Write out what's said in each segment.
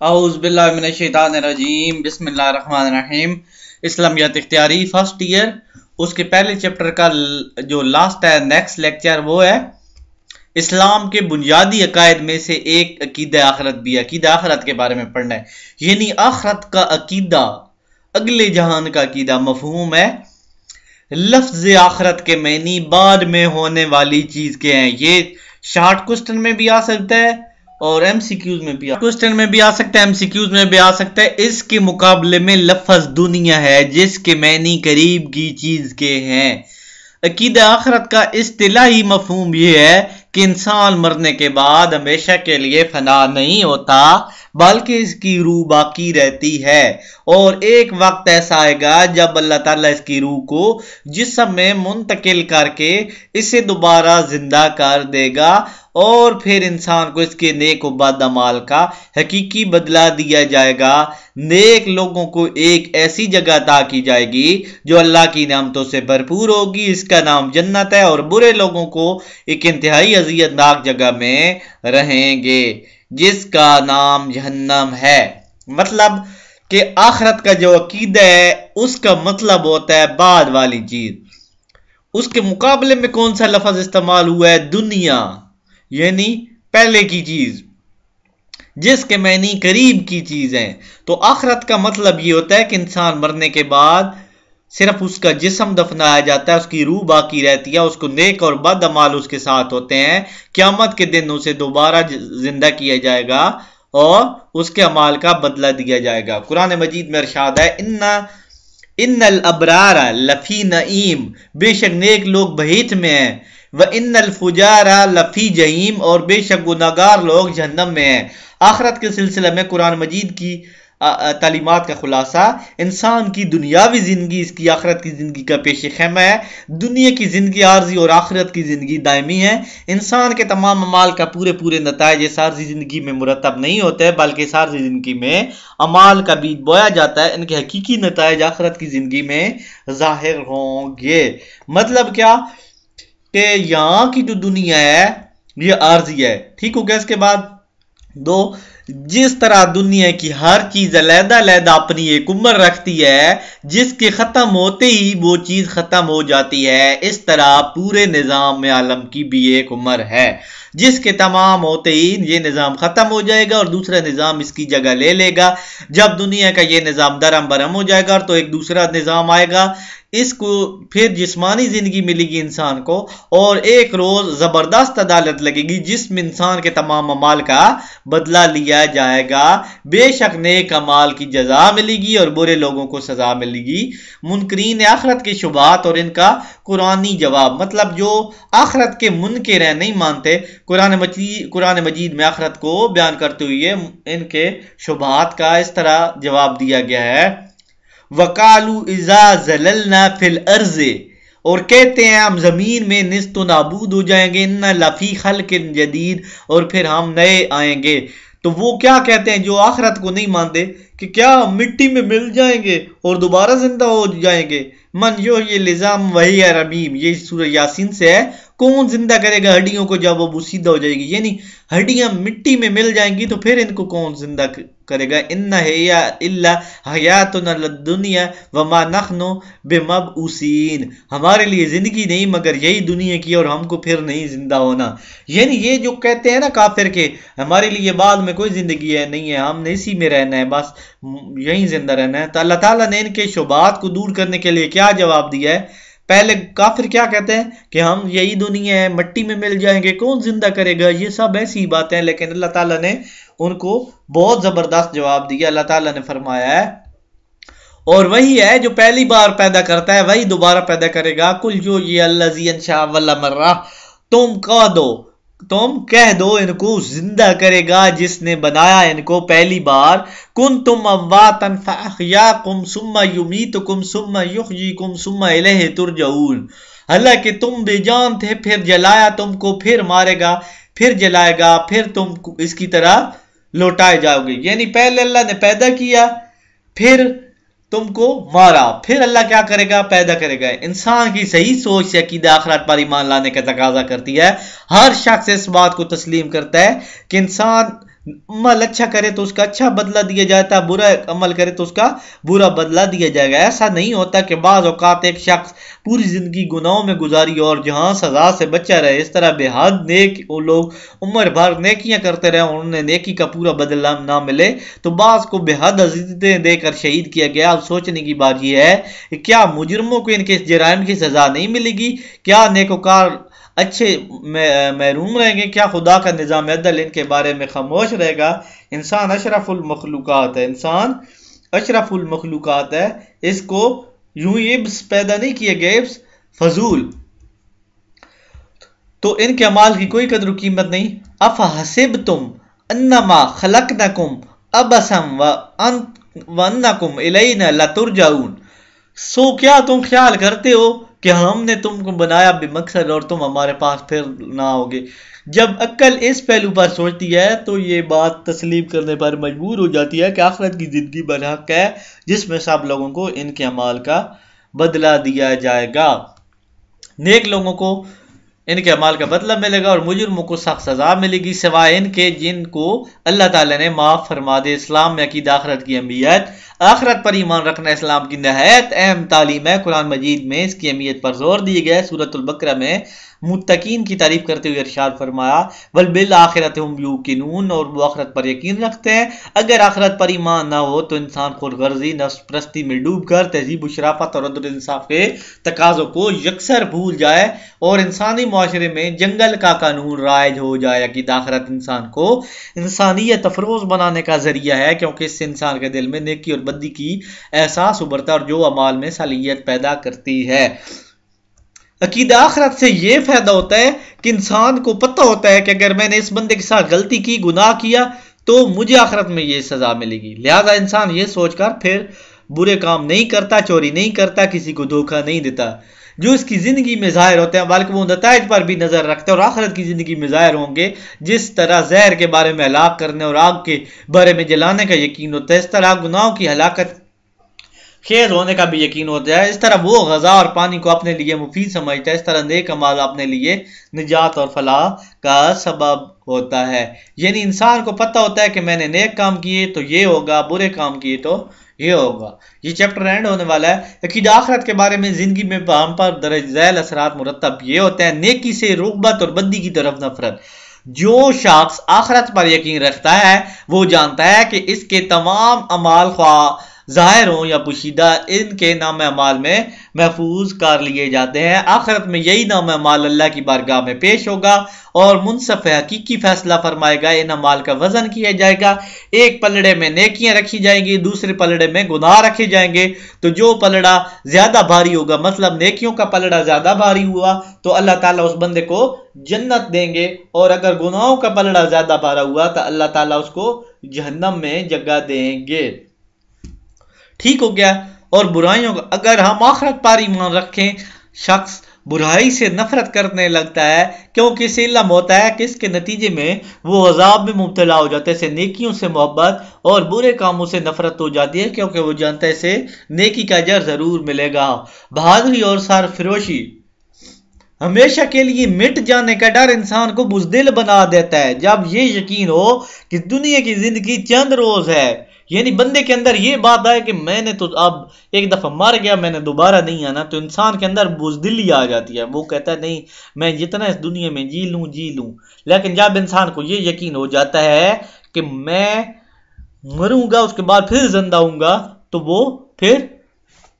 اعوذ باللہ من الشیطان الرجیم بسم اللہ الرحمن الرحیم۔ اسلامیات اختیاری فرسٹ ایئر، اس کے پہلے چیپٹر کا جو لاسٹ ہے نیکسٹ لیکچر وہ ہے اسلام کے بنیادی عقائد میں سے ایک عقیدہ آخرت بھی ہے۔ عقیدہ آخرت کے بارے میں پڑھنا ہے، یعنی آخرت کا عقیدہ، اگلے جہان کا عقیدہ مفہوم ہے۔ لفظ آخرت کے معنی بعد میں ہونے والی چیز کے ہیں۔ یہ شارٹ کوسچن میں بھی آ سکتا ہے اور ایم سی کیوز میں بھی کوسچن میں بھی آ سکتا ہے، ایم سی کیوز میں بھی آ سکتا ہے۔ اس کے مقابلے میں لفظ دنیا ہے جس کے معنی قریب کی چیز کے ہیں۔ عقیدہ آخرت کا اصطلاحی مفہوم یہ ہے کہ انسان مرنے کے بعد ہمیشہ کے لیے فنا نہیں ہوتا بلکہ اس کی روح باقی رہتی ہے، اور ایک وقت ایسا آئے گا جب اللہ تعالیٰ اس کی روح کو جسم میں منتقل کر کے اسے دوبارہ زندہ کر دے گا، اور پھر انسان کو اس کے نیک و بد اعمال کا حقیقی بدلہ دیا جائے گا۔ نیک لوگوں کو ایک ایسی جگہ عطا کی جائے گی جو اللہ کی نعمتوں سے بھرپور ہوگی، اس کا نام جنت ہے، اور برے لوگوں کو ایک انتہائی اذیت ناک جگہ میں رہیں گے جس کا نام جہنم ہے۔ مطلب کہ آخرت کا جو عقیدہ ہے اس کا مطلب ہوتا ہے بعد والی چیز۔ اس کے مقابلے میں کون سا لفظ استعمال ہوا ہے؟ دنیا، یعنی پہلے کی چیز جس کے معنی قریب کی چیز ہے۔ تو آخرت کا مطلب یہ ہوتا ہے کہ انسان مرنے کے بعد صرف اس کا جسم دفنایا جاتا ہے، اس کی روح باقی رہتی ہے، اس کو نیک اور بد اعمال اس کے ساتھ ہوتے ہیں۔ قیامت کے دن اسے دوبارہ زندہ کیا جائے گا اور اس کے اعمال کا بدلہ دیا جائے گا۔ قرآن مجید میں ارشاد ہے ان الابرار لفی نعیم، بے شک نیک لوگ بہشت میں ہیں، وَإِنَّ الْفُجَارَ لَفِي جَحِيمٍ، اور بے شک گناہگار لوگ جہنم میں ہیں۔ آخرت کے سلسلے میں قرآن مجید کی تعلیمات کا خلاصہ انسان کی دنیاوی زندگی اس کی آخرت کی زندگی کا پیش خیمہ ہے۔ دنیا کی زندگی عارضی اور آخرت کی زندگی دائمی ہے۔ انسان کے تمام اعمال کا پورے نتائج اس عارضی زندگی میں مرتب نہیں ہوتے بلکہ اس عارضی زندگی میں اعمال کا بیج بویا جاتا ہے، ان کے حقیقی نتائج آخرت کی زندگی میں ظاہر ہوں گے۔ مطلب کیا کہ یہاں کی جو دنیا ہے یہ عارضی ہے، ٹھیک ہو گیا۔ اس کے بعد جس طرح دنیا کی ہر چیز علیحدہ اپنی ایک عمر رکھتی ہے جس کے ختم ہوتے ہی وہ چیز ختم ہو جاتی ہے، اس طرح پورے نظام عالم کی بھی ایک عمر ہے جس کے تمام ہوتے ہی یہ نظام ختم ہو جائے گا اور دوسرا نظام اس کی جگہ لے لے گا۔ جب دنیا کا یہ نظام درہم برہم ہو جائے گا تو ایک دوسرا نظام آئے گا، اس کو پھر جسمانی زندگی ملے گی انسان کو، اور ایک روز زبردست عدالت لگے گی جس میں انسان کے تمام اعمال کا بدلہ لیا جائے گا۔ بے شک نیک اعمال کی جزا ملے گی اور برے لوگوں کو سزا ملے گی۔ منکرین آخرت کے شبہات اور ان کا قرآنی جواب، مطلب جو آخرت کے منکر ہیں، نہیں مانتے، قرآن مجید میں آخرت کو بیان کرتے ہوئے ان کے شبہات کا اس طرح جواب دیا گیا ہے۔ وَقَالُوا إِذَا زَلَلْنَا فِي الْأَرْضِ، اور کہتے ہیں ہم زمین میں نست و نابود ہو جائیں گے، إِنَّا لَفِي خَلْقٍ جَدِيدٍ، اور پھر ہم نئے آئیں گے۔ تو وہ کیا کہتے ہیں جو آخرت کو نہیں مانتے کہ کیا ہم مٹی میں مل جائیں گے اور دوبارہ زندہ ہو جائیں گے؟ من یہ لزام وہی رمیم، یہ سورہ یاسین سے ہے۔ کون زندہ کرے گا ہڈیوں کو جب وہ بوسیدہ ہو جائے گی؟ یعنی ہڈیاں مٹی میں مل جائیں گی تو پھر ان کو کون زندہ کرے گا؟ ان ہی الا حیاتنا الدنیا وما نحن بمبعوثین، ہمارے لیے زندگی نہیں مگر یہی دنیا کی اور ہم کو پھر نہیں زندہ ہونا۔ یعنی یہ جو کہتے ہیں نا کافر کے ہمارے لیے بعد میں کوئی زندگی ہے نہیں ہے، ہم نے اسی میں رہنا ہے، بس یہیں زندہ رہنا ہے۔ تو اللہ تعالیٰ نے ان کے شبہات کو دور کرنے کے لیے کیا جواب دیا ہے؟ پہلے کافر کیا کہتے ہیں کہ ہم یہی دنیا ہے، مٹی میں مل جائیں گے، کون زندہ کرے گا؟ یہ سب ایسی باتیں، لیکن اللہ تعالیٰ نے ان کو بہت زبردست جواب دیا۔ اللہ تعالیٰ نے فرمایا ہے، اور وہی ہے جو پہلی بار پیدا کرتا ہے وہی دوبارہ پیدا کرے گا۔ کل جو یہ الذی انشأ اول مرہ، تم کہہ دو ان کو زندہ کرے گا جس نے بنایا ان کو پہلی بار۔ کنتم امواتا فاحیاکم ثم یمیتکم ثم یحییکم ثم الیہ ترجعون، حالانکہ تم بے جان تھے، پھر جلایا تم کو، پھر مارے گا، پھر جلائے گا، پھر تم اس کی طرح لوٹائے جاؤ گے۔ یعنی پہلے اللہ نے پیدا کیا، پھر تم کو مارا، پھر اللہ کیا کرے گا؟ پیدا کرے گا۔ انسان کی صحیح سوچ سے عقیدہ آخرت پر ایمان لانے کا تقاضا کرتی ہے۔ ہر شخص اس بات کو تسلیم کرتا ہے کہ انسان عمل اچھا کرے تو اس کا اچھا بدلہ دیا جاتا ہے، برا عمل کرے تو اس کا برا بدلہ دیا جائے گا۔ ایسا نہیں ہوتا کہ بعض اوقات ایک شخص پوری زندگی گناہوں میں گزاری اور جہاں سزا سے بچا رہے، اس طرح بے حد نیک وہ لوگ عمر بھر نیکیاں کرتے رہے اور انہیں نیکی کا پورا بدلہ نہ ملے، تو بعض کو بے حد اذیتیں دے کر شہید کیا گیا۔ اب سوچنے کی بات یہ ہے کہ کیا مجرموں کو ان کے جرائم کی سزا نہیں ملے گی؟ کیا نیکوکار اچھے محروم رہیں گے؟ کیا خدا کا نظام عدل ان کے بارے میں خاموش رہے گا؟ انسان اشرف المخلوقات ہے، انسان اشرف المخلوقات ہے، اس کو یوں ہی پیدا نہیں کیے گئے فضول، تو ان کے اعمال کی کوئی قدر و قیمت نہیں۔ افحسبتم انما خلقناکم عبثا وانکم الینا لترجعون، سو کیا تم خیال کرتے ہو کہ ہم نے تم کو بنایا بے مقصد اور تم ہمارے پاس پھر نہ ہوگے؟ جب عقل اس پہلو پر سوچتی ہے تو یہ بات تسلیم کرنے پر مجبور ہو جاتی ہے کہ آخرت کی زندگی برحق ہے، جس میں سب لوگوں کو ان کے اعمال کا بدلہ دیا جائے گا۔ نیک لوگوں کو ان کے اعمال کا بدلہ ملے گا اور مجرموں کو سخت سزا ملے گی، سوائے ان کے جن کو اللہ تعالیٰ نے معاف فرما دے۔ اسلام میں عقیدہ آخرت کی اہمیت، آخرت پر ایمان رکھنا اسلام کی نہایت اہم تعلیم ہے۔ قرآن مجید میں اس کی اہمیت پر زور دیے گئے۔ سورۃ البقرہ میں متقین کی تعریف کرتے ہوئے ارشاد فرمایا وَبِالْآخِرَةِ هُمْ يُوقِنُونَ، اور وہ آخرت پر یقین رکھتے ہیں۔ اگر آخرت پر ایمان نہ ہو تو انسان خود غرضی، نفس پرستی میں ڈوب کر تہذیب و شرافت اور عدل انصاف کے تقاضوں کو یکسر بھول جائے اور انسانی معاشرے میں جنگل کا قانون رائج ہو جائے۔ عقیدہ آخرت انسان کو انسانیت افروز بنانے کا ذریعہ ہے، کیونکہ اس سے انسان کے دل میں نیکی اور بدی کی احساس ابھرتا ہے اور جو اعمال میں صلاحیت پیدا کرتی ہے۔ عقیدہ آخرت سے یہ فائدہ ہوتا ہے کہ انسان کو پتہ ہوتا ہے کہ اگر میں نے اس بندے کے ساتھ غلطی کی، گناہ کیا، تو مجھے آخرت میں یہ سزا ملے گی، لہذا انسان یہ سوچ کر پھر برے کام نہیں کرتا، چوری نہیں کرتا، کسی کو دھوکہ نہیں دیتا۔ جو اس کی زندگی میں ظاہر ہوتے ہیں بلکہ وہ نتائج پر بھی نظر رکھتے ہیں اور آخرت کی زندگی میں ظاہر ہوں گے۔ جس طرح زہر کے بارے میں ہلاک کرنے اور آگ کے بارے میں جلانے کا یقین ہوتا ہے، اس طرح گناہوں کی ہلاکت خیز ہونے کا بھی یقین ہوتا ہے۔ اس طرح وہ غذا اور پانی کو اپنے لیے مفید سمجھتا ہے، اس طرح نیک اعمال اپنے لیے نجات اور فلاح کا سبب ہوتا ہے۔ یعنی انسان کو پتہ ہوتا ہے کہ میں نے نیک کام کیے تو یہ ہوگا، برے کام کیے تو یہ ہوگا۔ یہ چیپٹر اینڈ ہونے والا ہے۔ عقیدہ آخرت کے بارے میں زندگی میں ہم پر درج ذیل اثرات مرتب یہ ہوتے ہیں: نیکی سے رغبت اور بدی کی طرف نفرت۔ جو شخص آخرت پر یقین رکھتا ہے وہ جانتا ہے کہ اس کے تمام اعمال خواہ ظاہر ہوں یا پوشیدہ ان کے نام اعمال میں محفوظ کر لیے جاتے ہیں۔ آخرت میں یہی نام اعمال اللہ کی بارگاہ میں پیش ہوگا اور منصف حقیقی فیصلہ فرمائے گا۔ ان اعمال کا وزن کیا جائے گا، ایک پلڑے میں نیکیاں رکھی جائیں گی، دوسرے پلڑے میں گناہ رکھے جائیں گے۔ تو جو پلڑا زیادہ بھاری ہوگا، مطلب نیکیوں کا پلڑا زیادہ بھاری ہوا، تو اللہ تعالیٰ اس بندے کو جنت دیں گے، اور اگر گناہوں کا پلڑا زیادہ بھارا ہوا تو اللہ تعالیٰ اس کو جہنم میں جگہ دیں گے۔ ٹھیک ہو گیا۔ اور برائیوں کا اگر ہم آخرت پر ایمان رکھیں، شخص برائی سے نفرت کرنے لگتا ہے کیونکہ اسے علم ہوتا ہے کہ اس کے نتیجے میں وہ عذاب میں مبتلا ہو جاتا ہے۔ اسے نیکیوں سے محبت اور برے کاموں سے نفرت ہو جاتی ہے کیونکہ وہ جانتا ہے اسے نیکی کا اجر ضرور ملے گا۔ بہادری اور سرفروشی ہمیشہ کے لیے مٹ جانے کا ڈر انسان کو بزدل بنا دیتا ہے۔ جب یہ یقین ہو کہ دنیا کی زندگی چند روز ہے، یعنی بندے کے اندر یہ بات آئے کہ میں نے تو اب ایک دفعہ مر گیا، میں نے دوبارہ نہیں آنا، تو انسان کے اندر بزدلی آ جاتی ہے۔ وہ کہتا ہے نہیں، میں جتنا اس دنیا میں جی لوں۔ لیکن جب انسان کو یہ یقین ہو جاتا ہے کہ میں مروں گا اس کے بعد پھر زندہ ہوں گا، تو وہ پھر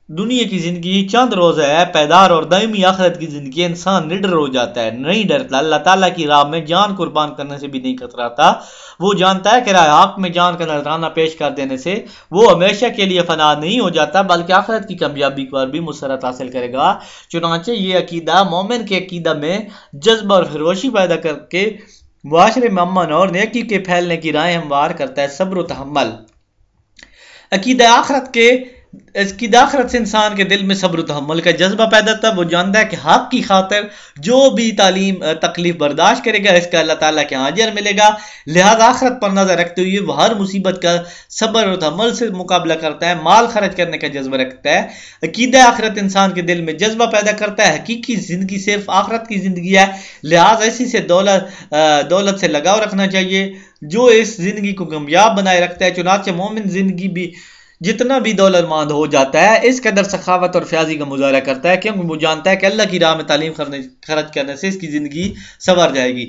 دنیا کی زندگی چند روز ہے، پیدار اور دائمی آخرت کی زندگی، انسان نڈر ہو جاتا ہے، نہیں ڈرتا، اللہ تعالیٰ کی راہ میں جان قربان کرنے سے بھی نہیں کتراتا۔ وہ جانتا ہے کہ راہ حق میں جان کا نذرانہ پیش کر دینے سے وہ ہمیشہ کے لیے فنا نہیں ہو جاتا بلکہ آخرت کی کامیابی پر بھی مسرت حاصل کرے گا۔ چنانچہ یہ عقیدہ مومن کے عقیدہ میں جذبہ اور خروشی پیدا کر کے معاشرے میں امن اور نیکی کے پھیلنے کی راہیں ہموار کرتا ہے۔ صبر و تحمل۔ عقیدہ آخرت کے اس کی آخرت سے انسان کے دل میں صبر و تحمل کا جذبہ پیدا ہوتا ہے. وہ جانتا ہے کہ حق کی خاطر جو بھی تکلیف برداشت کرے گا اس کا اللہ تعالیٰ کے اجر ملے گا. لہذا آخرت پر نظر رکھتے ہوئے وہ ہر مصیبت کا صبر و تحمل سے مقابلہ کرتا ہے. مال خرچ کرنے کا جذبہ رکھتا ہے. عقیدہ آخرت انسان کے دل میں جذبہ پیدا کرتا ہے. حقیقی زندگی صرف آخرت کی زندگی ہے. لہذا اسی سے دولت سے لگاؤ رکھنا چاہیے جو اس زندگی کو کامیاب بنائے رکھتا ہے. چنانچہ مومن زندگی بھی جتنا بھی دولت مند ہو جاتا ہے اس قدر سخاوت اور فیاضی کا مظاہرہ کرتا ہے کیونکہ وہ جانتا ہے کہ اللہ کی راہ میں تعلیم خرچ کرنے سے اس کی زندگی سنور جائے گی.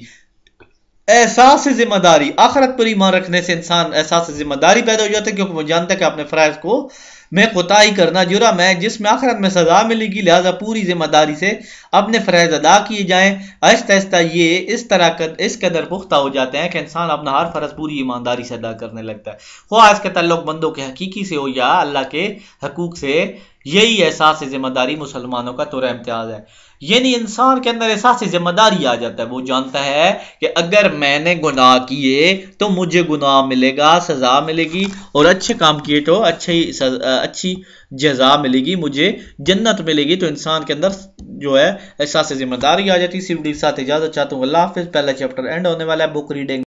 احساس ذمہ داری. آخرت پر ایمان رکھنے سے انسان احساس ذمہ داری پیدا ہو جاتا ہے کیونکہ وہ جانتا ہے کہ اپنے فرائض کو میں کوتاہی کرنا جرم ہے جس میں آخرت میں سزا ملے گی. لہذا پوری ذمہ داری سے اپنے فرائض ادا کیے جائیں. آہستہ آہستہ یہ اس قدر پختہ ہو جاتے ہیں کہ انسان اپنا ہر فرض پوری ایمانداری سے ادا کرنے لگتا ہے خواہ اس کا تعلق بندوں کے حقیقی سے ہو یا اللہ کے حقوق سے. یہی احساس ذمہ داری مسلمانوں کا طور امتیاز ہے. یعنی انسان کے اندر احساس ذمہ داری آ جاتا ہے. وہ جانتا ہے کہ اگر میں نے گناہ کیے تو مجھے گناہ ملے گا, سزا ملے گی, اور اچھے کام کیے تو اچھی جزا ملے گی, مجھے جنت ملے گی. تو انسان کے اندر جو ہے احساس ذمہ داری آ جاتی ہے. صرف ساتھ اجازت چاہتا ہوں. اللہ حافظ. پہلا چیپٹر اینڈ ہونے والا ہے. Book reading